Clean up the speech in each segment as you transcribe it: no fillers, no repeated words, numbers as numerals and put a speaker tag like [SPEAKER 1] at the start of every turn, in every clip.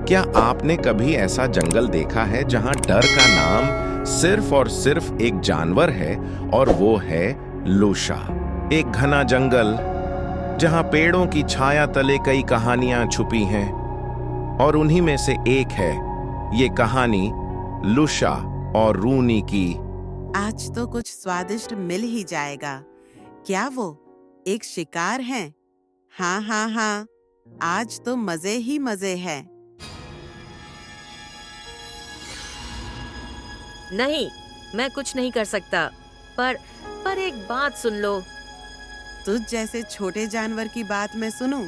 [SPEAKER 1] क्या आपने कभी ऐसा जंगल देखा है जहां डर का नाम सिर्फ और सिर्फ एक जानवर है और वो है लूशा। एक घना जंगल जहां पेड़ों की छाया तले कई कहानियां छुपी हैं और उन्हीं में से एक है ये कहानी लूशा और रूनी की।
[SPEAKER 2] आज तो कुछ स्वादिष्ट मिल ही जाएगा। क्या वो एक शिकार है? हाँ हाँ हाँ, आज तो मजे ही मजे हैं।
[SPEAKER 3] नहीं, मैं कुछ नहीं कर सकता। पर एक बात सुन लो।
[SPEAKER 2] तुझ जैसे छोटे जानवर की बात मैं सुनूं?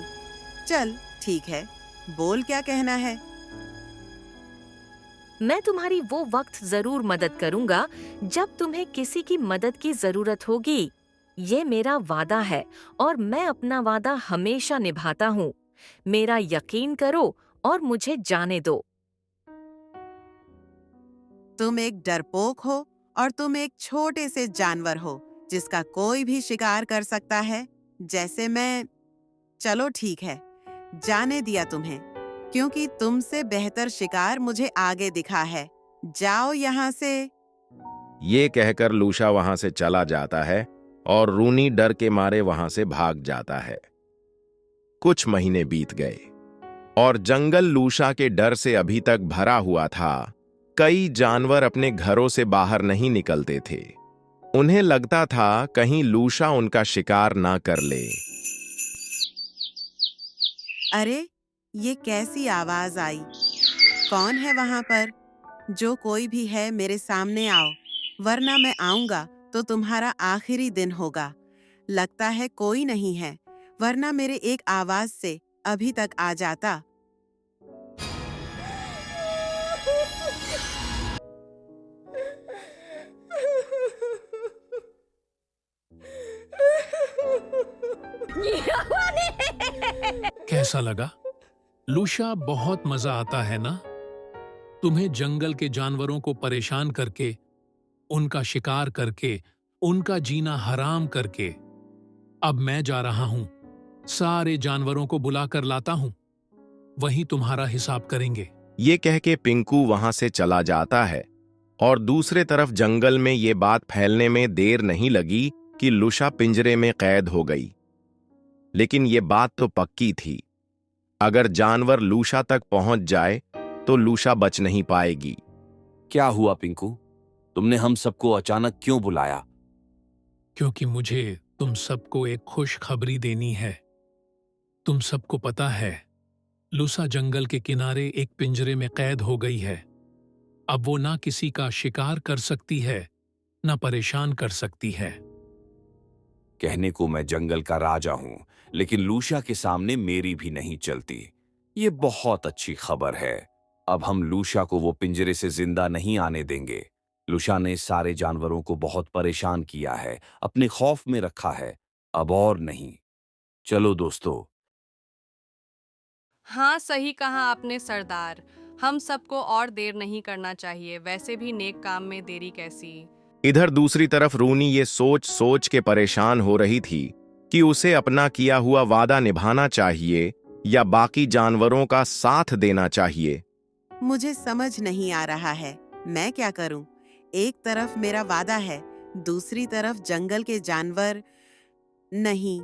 [SPEAKER 2] चल ठीक है, बोल क्या कहना है।
[SPEAKER 3] मैं तुम्हारी वो वक्त जरूर मदद करूंगा जब तुम्हें किसी की मदद की जरूरत होगी। ये मेरा वादा है और मैं अपना वादा हमेशा निभाता हूँ। मेरा यकीन करो और मुझे जाने दो।
[SPEAKER 2] तुम एक डरपोक हो और तुम एक छोटे से जानवर हो जिसका कोई भी शिकार कर सकता है, जैसे मैं। चलो ठीक है, जाने दिया तुम्हें, क्योंकि तुमसे बेहतर शिकार मुझे आगे दिखा है। जाओ यहाँ से।
[SPEAKER 1] ये कहकर लूशा वहां से चला जाता है और रूनी डर के मारे वहां से भाग जाता है। कुछ महीने बीत गए और जंगल लूशा के डर से अभी तक भरा हुआ था। कई जानवर अपने घरों से बाहर नहीं निकलते थे। उन्हें लगता था कहीं लूशा उनका शिकार ना कर ले।
[SPEAKER 2] अरे, ये कैसी आवाज आई? कौन है वहां पर? जो कोई भी है मेरे सामने आओ, वरना मैं आऊंगा तो तुम्हारा आखिरी दिन होगा। लगता है कोई नहीं है, वरना मेरे एक आवाज से अभी तक आ जाता।
[SPEAKER 4] कैसा लगा? लूशा, बहुत मजा आता है ना? तुम्हें जंगल के जानवरों को परेशान करके, उनका शिकार करके, उनका जीना हराम करके। अब मैं जा रहा हूं, सारे जानवरों को बुलाकर लाता हूं, वहीं तुम्हारा हिसाब करेंगे।
[SPEAKER 1] ये कह के पिंकू वहां से चला जाता है और दूसरे तरफ जंगल में ये बात फैलने में देर नहीं लगी कि लूशा पिंजरे में कैद हो गई। लेकिन ये बात तो पक्की थी, अगर जानवर लूशा तक पहुंच जाए तो लूशा बच नहीं पाएगी।
[SPEAKER 5] क्या हुआ पिंकू? तुमने हम सबको अचानक क्यों बुलाया?
[SPEAKER 4] क्योंकि मुझे तुम सबको एक खुशखबरी देनी है। तुम सबको पता है, लूसा जंगल के किनारे एक पिंजरे में कैद हो गई है। अब वो ना किसी का शिकार कर सकती है, ना परेशान कर सकती है।
[SPEAKER 5] कहने को मैं जंगल का राजा हूं, लेकिन लूशा के सामने मेरी भी नहीं चलती। ये बहुत अच्छी खबर है। अब हम लूशा को वो पिंजरे से जिंदा नहीं आने देंगे। लूशा ने सारे जानवरों को बहुत परेशान किया है, अपने खौफ में रखा है, अब और नहीं। चलो दोस्तों।
[SPEAKER 6] हाँ, सही कहा आपने सरदार। हम सबको और देर नहीं करना चाहिए, वैसे भी नेक काम में देरी कैसी।
[SPEAKER 1] इधर दूसरी तरफ रूनी ये सोच सोच के परेशान हो रही थी कि उसे अपना किया हुआ वादा निभाना चाहिए या बाकी जानवरों का साथ देना चाहिए।
[SPEAKER 2] मुझे समझ नहीं आ रहा है, मैं क्या करूं? एक तरफ मेरा वादा है, दूसरी तरफ जंगल के जानवर। नहीं,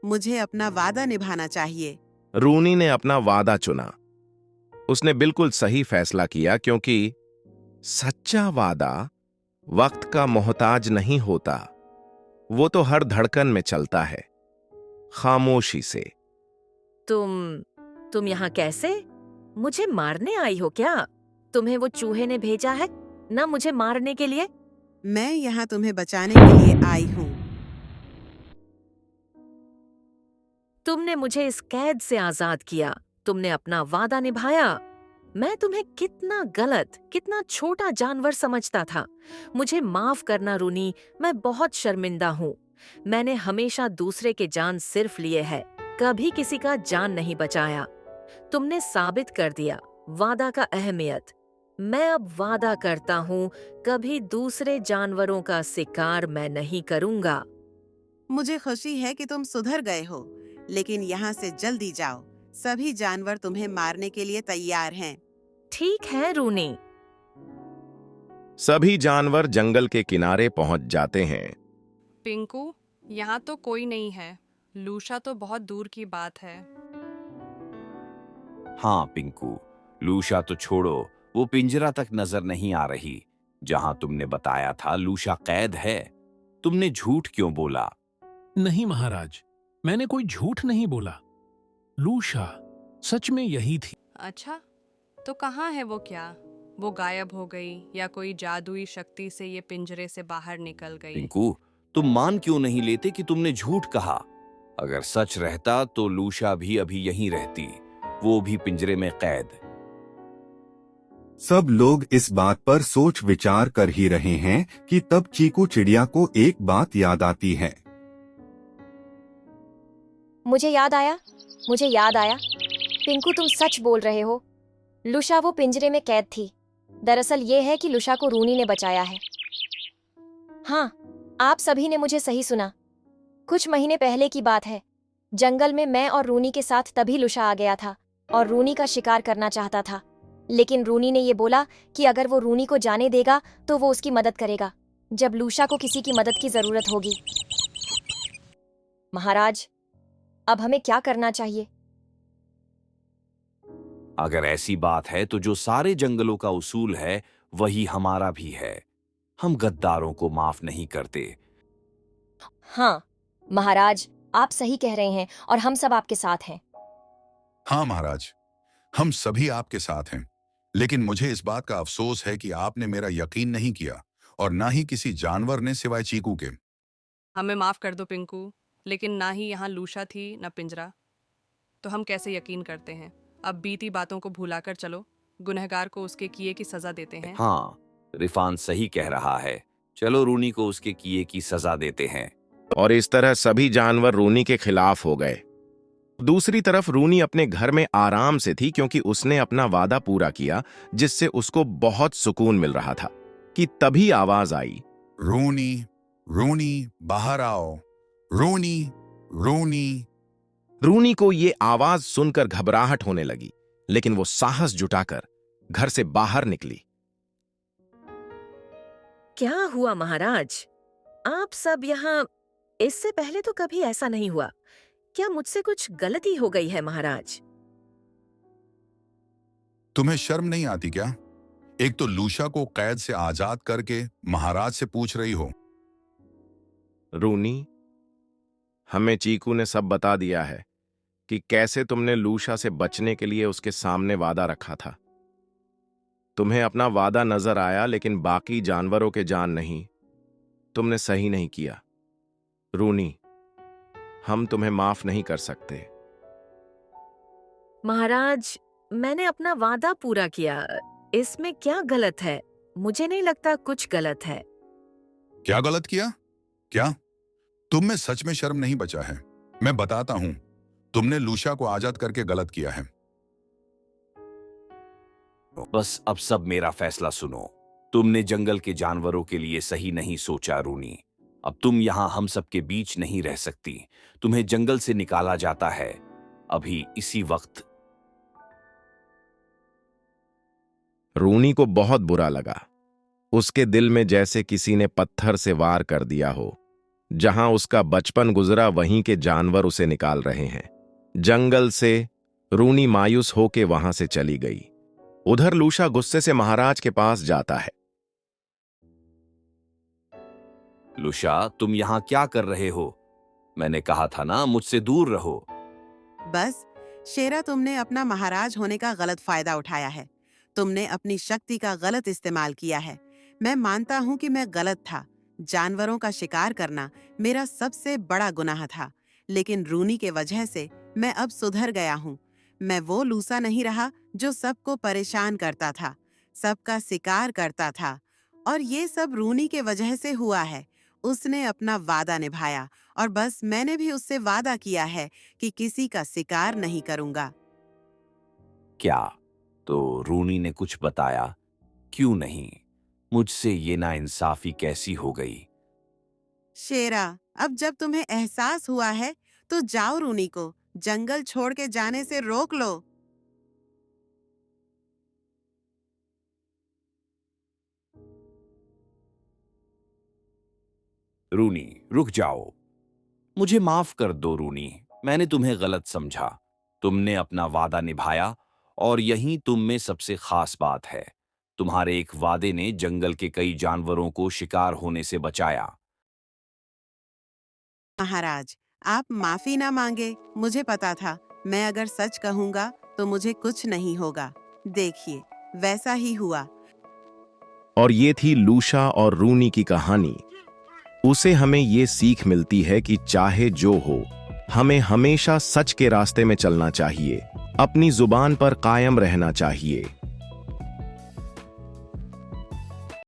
[SPEAKER 2] मुझे अपना वादा निभाना चाहिए।
[SPEAKER 1] रूनी ने अपना वादा चुना। उसने बिल्कुल सही फैसला किया, क्योंकि सच्चा वादा वक्त का मोहताज नहीं होता। वो तो हर धड़कन में चलता है, खामोशी से।
[SPEAKER 3] तुम यहाँ कैसे? मुझे मारने आई हो क्या? तुम्हें वो चूहे ने भेजा है ना मुझे मारने के लिए?
[SPEAKER 2] मैं यहाँ तुम्हें बचाने के लिए आई हूँ।
[SPEAKER 3] तुमने मुझे इस कैद से आजाद किया, तुमने अपना वादा निभाया। मैं तुम्हें कितना गलत, कितना छोटा जानवर समझता था। मुझे माफ करना रूनी, मैं बहुत शर्मिंदा हूँ। मैंने हमेशा दूसरे के जान सिर्फ लिए है, कभी किसी का जान नहीं बचाया। तुमने साबित कर दिया वादा का अहमियत। मैं अब वादा करता हूँ, कभी दूसरे जानवरों का शिकार मैं नहीं करूँगा।
[SPEAKER 2] मुझे खुशी है कि तुम सुधर गए हो, लेकिन यहाँ से जल्दी जाओ। सभी जानवर तुम्हें मारने के लिए तैयार हैं।
[SPEAKER 3] ठीक है रूनी।
[SPEAKER 1] सभी जानवर जंगल के किनारे पहुंच जाते हैं।
[SPEAKER 6] पिंकू, यहाँ तो कोई नहीं है। लूशा तो बहुत दूर की बात है।
[SPEAKER 5] हाँ पिंकू, लूशा तो छोड़ो, वो पिंजरा तक नजर नहीं आ रही। जहां तुमने बताया था लूशा कैद है, तुमने झूठ क्यों बोला?
[SPEAKER 4] नहीं महाराज, मैंने कोई झूठ नहीं बोला। लूशा सच में यही थी।
[SPEAKER 6] अच्छा, तो कहाँ है वो? क्या वो गायब हो गई या कोई जादुई शक्ति से ये पिंजरे से बाहर निकल गई?
[SPEAKER 5] पिंकू, तुम मान क्यों नहीं लेते कि तुमने झूठ कहा? अगर सच रहता तो लूशा भी अभी यहीं रहती, वो भी पिंजरे में कैद।
[SPEAKER 7] सब लोग इस बात पर सोच विचार कर ही रहे हैं कि तब चीकू चिड़िया को एक बात याद आती है।
[SPEAKER 8] मुझे याद आया, मुझे याद आया। पिंकू, तुम सच बोल रहे हो। लुशा वो पिंजरे में कैद थी। दरअसल ये है कि लुशा को रूनी ने बचाया है। हाँ, आप सभी ने मुझे सही सुना। कुछ महीने पहले की बात है। जंगल में मैं और रूनी के साथ तभी लुशा आ गया था और रूनी का शिकार करना चाहता था। लेकिन रूनी ने ये बोला कि अगर वो रूनी को जाने देगा तो वो उसकी मदद करेगा जब लूशा को किसी की मदद की जरूरत होगी। महाराज, अब हमें क्या करना चाहिए?
[SPEAKER 5] अगर ऐसी बात है तो जो सारे जंगलों का उसूल है वही हमारा भी है। हम गद्दारों को माफ नहीं करते।
[SPEAKER 8] हाँ महाराज, आप सही कह रहे हैं और हम सब आपके साथ हैं।
[SPEAKER 9] हाँ महाराज, हम सभी आपके साथ हैं। लेकिन मुझे इस बात का अफसोस है कि आपने मेरा यकीन नहीं किया और ना ही किसी जानवर ने सिवाय चीकू के।
[SPEAKER 6] हमें माफ कर दो पिंकू, लेकिन ना ही यहाँ लूशा थी ना पिंजरा, तो हम कैसे यकीन करते हैं? अब बीती बातों को भुलाकर चलो, गुनहगार को उसके किए की सजा देते हैं।
[SPEAKER 5] हाँ, रिफान सही कह रहा है। चलो रूनी को उसके किए की सजा देते हैं।
[SPEAKER 1] और इस तरह सभी जानवर रूनी के खिलाफ हो गए। दूसरी तरफ रूनी अपने घर में आराम से थी क्योंकि उसने अपना वादा पूरा किया, जिससे उसको बहुत सुकून मिल रहा था कि तभी आवाज आई,
[SPEAKER 9] रोनी, रोनी, बाहर आओ। रोनी, रोनी।
[SPEAKER 1] रूनी को ये आवाज सुनकर घबराहट होने लगी, लेकिन वो साहस जुटाकर घर से बाहर निकली।
[SPEAKER 3] क्या हुआ महाराज? आप सब यहाँ? इससे पहले तो कभी ऐसा नहीं हुआ। क्या मुझसे कुछ गलती हो गई है महाराज?
[SPEAKER 9] तुम्हें शर्म नहीं आती क्या? एक तो लूशा को कैद से आजाद करके महाराज से पूछ रही हो।
[SPEAKER 1] रूनी, हमें चीकू ने सब बता दिया है कि कैसे तुमने लूशा से बचने के लिए उसके सामने वादा रखा था। तुम्हें अपना वादा नजर आया, लेकिन बाकी जानवरों के जान नहीं। तुमने सही नहीं किया। रूनी, हम तुम्हें माफ नहीं कर सकते।
[SPEAKER 3] महाराज, मैंने अपना वादा पूरा किया। इसमें क्या गलत है? मुझे नहीं लगता कुछ गलत है।
[SPEAKER 9] क्या गलत किया? क्या तुम में सच में शर्म नहीं बचा है? मैं बताता हूं, तुमने लूशा को आजाद करके गलत किया है।
[SPEAKER 5] बस अब सब मेरा फैसला सुनो। तुमने जंगल के जानवरों के लिए सही नहीं सोचा रूनी। अब तुम यहां हम सब के बीच नहीं रह सकती। तुम्हें जंगल से निकाला जाता है अभी इसी वक्त।
[SPEAKER 1] रूनी को बहुत बुरा लगा। उसके दिल में जैसे किसी ने पत्थर से वार कर दिया हो। जहां उसका बचपन गुजरा वहीं के जानवर उसे निकाल रहे हैं। जंगल से रूनी मायूस होके वहां से चली गई। उधर लूशा गुस्से से महाराज के पास जाता है।
[SPEAKER 5] लूशा, तुम यहां क्या कर रहे हो? मैंने कहा था ना, मुझसे दूर रहो।
[SPEAKER 2] बस शेरा, तुमने अपना महाराज होने का गलत फायदा उठाया है। तुमने अपनी शक्ति का गलत इस्तेमाल किया है। मैं मानता हूँ कि मैं गलत था। जानवरों का शिकार करना मेरा सबसे बड़ा गुनाह था, लेकिन रूनी के वजह से मैं अब सुधर गया हूँ। मैं वो लूसा नहीं रहा जो सबको परेशान करता था, सबका शिकार करता था। और ये सब रूनी के वजह से हुआ है। उसने अपना वादा निभाया और बस मैंने भी उससे वादा किया है कि किसी का शिकार नहीं करूंगा।
[SPEAKER 5] क्या तो रूनी ने कुछ बताया? क्यों नहीं? मुझसे ये नाइंसाफी कैसी हो गई?
[SPEAKER 2] शेरा, अब जब तुम्हें एहसास हुआ है तो जाओ रूनी को जंगल छोड़ के जाने से रोक लो।
[SPEAKER 5] रूनी, रुक जाओ। मुझे माफ कर दो रूनी, मैंने तुम्हें गलत समझा। तुमने अपना वादा निभाया और यही तुम में सबसे खास बात है। तुम्हारे एक वादे ने जंगल के कई जानवरों को शिकार होने से बचाया।
[SPEAKER 2] महाराज, आप माफी ना मांगे। मुझे पता था, मैं अगर सच कहूंगा तो मुझे कुछ नहीं होगा। देखिए, वैसा ही हुआ।
[SPEAKER 1] और ये थी लूशा और रूनी की कहानी। उसे हमें ये सीख मिलती है कि चाहे जो हो, हमें हमेशा सच के रास्ते में चलना चाहिए, अपनी जुबान पर कायम रहना चाहिए।